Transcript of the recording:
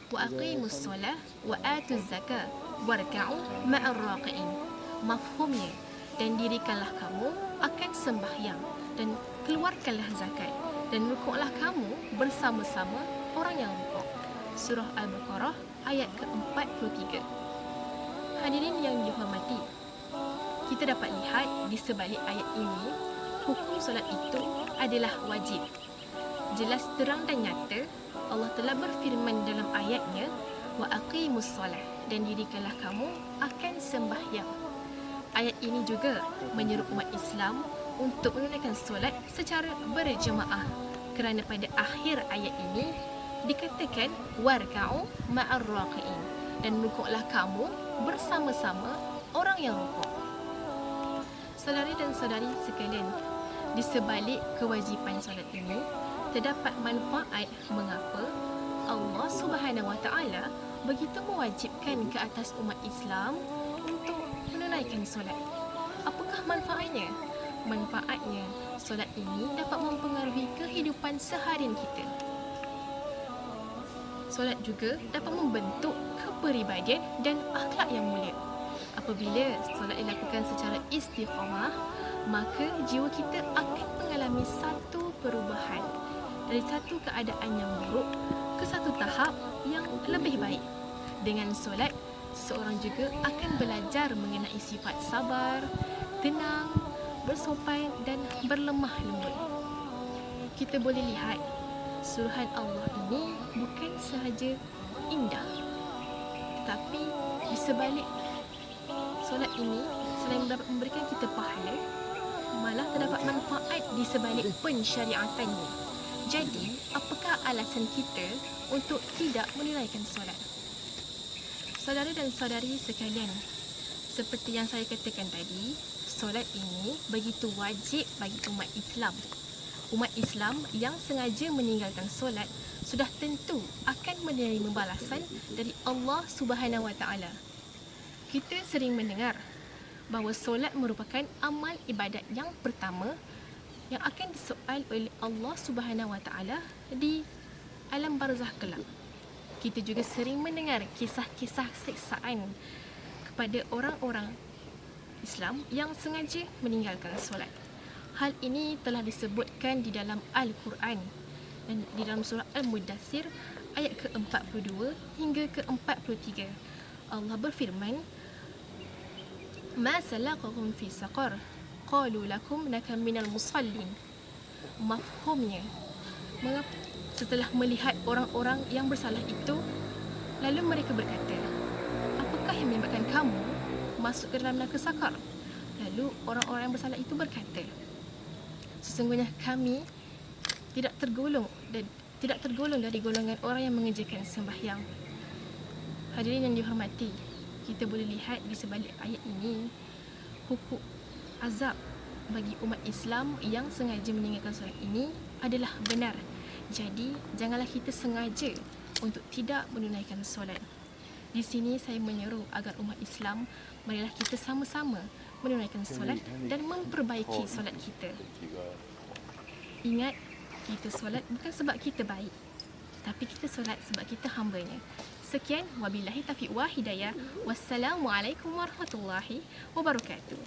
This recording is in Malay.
wa aqimus solah wa atuz zakah warka'u ma'ar raqi'in. Mafhumnya, dan dirikanlah kamu akan sembahyang dan keluarkanlah zakat dan rukuklah kamu bersama-sama orang yang rukuk. Surah Al-Baqarah ayat ke-43. Hadirin yang dihormati, kita dapat lihat di sebalik ayat ini, hukum solat itu adalah wajib. Jelas terang dan nyata, Allah telah berfirman dalam ayatnya, wa aqimus solah, dan dirikanlah kamu akan sembahyang. Ayat ini juga menyeru umat Islam untuk menunaikan solat secara berjemaah, kerana pada akhir ayat ini dikatakan warka'u ma'ar raqi'in, dan rukuklah kamu bersama-sama orang yang rukuk. Saudari dan saudari sekalian, di sebalik kewajipan solat ini terdapat manfaat mengapa Allah Subhanahu Wa Taala begitu mewajibkan ke atas umat Islam untuk menunaikan solat. Apakah manfaatnya? Manfaatnya, solat ini dapat mempengaruhi kehidupan seharian kita. Solat juga dapat membentuk kepribadian dan akhlak yang mulia. Apabila solat dilakukan secara istiqamah, maka jiwa kita akan mengalami satu perubahan dari satu keadaan yang buruk ke satu tahap yang lebih baik. Dengan solat, seseorang juga akan belajar mengenai sifat sabar, tenang, bersopan dan berlemah lembut. Kita boleh lihat suruhan Allah ini bukan sahaja indah, tetapi di sebalik solat ini, selain dapat memberikan kita pahala, malah terdapat manfaat di sebalik pensyariatannya. Jadi, apakah alasan kita untuk tidak menunaikan solat? Saudara dan saudari sekalian, seperti yang saya katakan tadi, solat ini begitu wajib bagi umat Islam. Umat Islam yang sengaja meninggalkan solat sudah tentu akan menerima balasan dari Allah Subhanahu Wa Taala. Kita sering mendengar bahawa solat merupakan amal ibadat yang pertama yang akan disoal oleh Allah Subhanahu Wa Taala di alam barzakh kelak. Kita juga sering mendengar kisah-kisah siksaan kepada orang-orang Islam yang sengaja meninggalkan solat. Hal ini telah disebutkan di dalam Al-Quran dan di dalam surah Al-Mudaththir ayat ke-42 hingga ke-43. Allah berfirman, "Ma salakakum fi saqar? Qalu lakum nakam minal musallin." Mafhumnya, setelah melihat orang-orang yang bersalah itu, lalu mereka berkata, apakah yang menyebabkan kamu masuk ke dalam neraka sakar? Lalu orang-orang yang bersalah itu berkata, sesungguhnya kami tidak tergolong dari golongan orang yang mengerjakan sembahyang. Hadirin yang dihormati, kita boleh lihat di sebalik ayat ini hukum azab bagi umat Islam yang sengaja meninggalkan solat ini adalah benar. Jadi, janganlah kita sengaja untuk tidak menunaikan solat. Di sini saya menyeru agar umat Islam, marilah kita sama-sama menunaikan solat dan memperbaiki solat kita. Ingat, kita solat bukan sebab kita baik, tapi kita solat sebab kita hamba-Nya. Sekian, wabillahi taufiq wa hidayah. Wassalamualaikum warahmatullahi wabarakatuh.